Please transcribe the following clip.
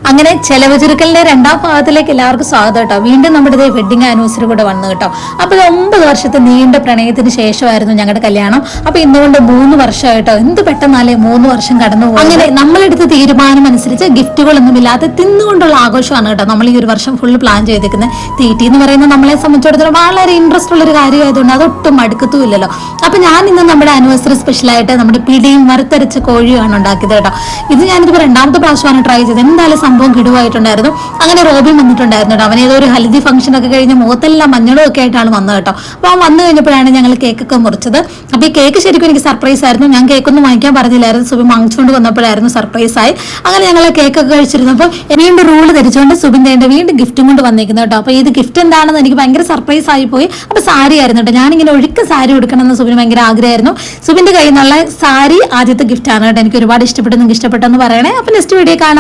അങ്ങനെ ചെലവ് ചുരുക്കലിന്റെ രണ്ടാം ഭാഗത്തിലേക്ക് എല്ലാവർക്കും സ്വാഗതം കേട്ടോ. വീണ്ടും നമ്മുടെ വെഡിങ് ആനിവേഴ്സറി കൂടെ വന്നു കേട്ടോ. അപ്പൊ 9 വർഷത്തെ നീണ്ട പ്രണയത്തിന് ശേഷമായിരുന്നു ഞങ്ങളുടെ കല്യാണം. അപ്പൊ ഇന്നുകൊണ്ട് 3 വർഷമായിട്ടോ. എന്ത് പെട്ടെന്നാലേ 3 വർഷം കടന്നു പോകും. അങ്ങനെ നമ്മളെടുത്ത തീരുമാനം അനുസരിച്ച് ഗിഫ്റ്റുകളൊന്നും ഇല്ലാതെ തിന്നുകൊണ്ടുള്ള ആഘോഷമാണ് കേട്ടോ നമ്മൾ ഈ ഒരു വർഷം ഫുള്ള് പ്ലാൻ ചെയ്തിരിക്കുന്നത്. തീറ്റി എന്ന് പറയുന്നത് നമ്മളെ സംബന്ധിച്ചിടത്തോളം വളരെ ഇൻട്രസ്റ്റ് ഉള്ള ഒരു കാര്യമായതുകൊണ്ട് അതൊട്ടും മടുക്കത്തും ഇല്ലല്ലോ. അപ്പൊ ഞാൻ ഇന്ന് നമ്മുടെ ആനിവേഴ്സറി സ്പെഷ്യലായിട്ട് നമ്മുടെ പിടിയും വറുത്തരച്ച കോഴിയാണ് ഉണ്ടാക്കിയത് കേട്ടോ. ഇത് ഞാനിത് രണ്ടാമത്തെ പ്രാവശ്യമാണ് ട്രൈ ചെയ്തത്. എന്തായാലും സംഭവം കിടുവായിട്ടുണ്ടായിരുന്നു. അങ്ങനെ റോബിൻ വന്നിട്ടുണ്ടായിരുന്നു കേട്ടോ. അവനേതോ ഒരു ഹൽദി ഫംഗ്ഷൻ ഒക്കെ കഴിഞ്ഞ് മുഖത്തെല്ലാം മഞ്ഞളും ഒക്കെ ആയിട്ടാണ് വന്നത് കേട്ടോ. അപ്പൊ അവൻ വന്നു കഴിഞ്ഞപ്പോഴാണ് ഞങ്ങൾ കേക്കൊക്കെ മുറിച്ചത്. അപ്പൊ ഈ കേക്ക് ശരിക്കും എനിക്ക് സർപ്രൈസ് ആയിരുന്നു. ഞാൻ കേക്കൊന്നും വാങ്ങിക്കാൻ പറഞ്ഞില്ലായിരുന്നു. സുബിൻ വാങ്ങിച്ചുകൊണ്ട് വന്നപ്പോഴായിരുന്നു സർപ്രൈസ് ആയി. അങ്ങനെ ഞങ്ങൾ കേക്കൊക്കെ കഴിച്ചിരുന്നപ്പോൾ വീണ്ടും റൂള് ധരിച്ചുകൊണ്ട് സുബിൻ തേണ്ട വീണ്ടും ഗിഫ്റ്റും കൊണ്ട് വന്നിരിക്കുന്നത് കേട്ടോ. അപ്പൊ ഇത് ഗിഫ്റ്റ് എന്താണെന്ന് എനിക്ക് ഭയങ്കര സർപ്രൈസ് ആയി പോയി. അപ്പൊ സാരി ആയിരുന്നു കേട്ടോ. ഞാനിങ്ങനെ ഒഴുക്ക് സാരി എടുക്കണമെന്ന് സുബിന് ഭയങ്കര ആഗ്രഹമായിരുന്നു. സുബിന്റെ കയ്യിൽ നിന്നുള്ള സാരി ആദ്യത്തെ ഗിഫ്റ്റ് ആണ് കേട്ടോ. എനിക്ക് ഒരുപാട് ഇഷ്ടപ്പെട്ടു. നിങ്ങൾക്ക് ഇഷ്ടപ്പെട്ടെന്ന് പറയണേ. അപ്പൊ നെക്സ്റ്റ് വീഡിയോ കാണാം.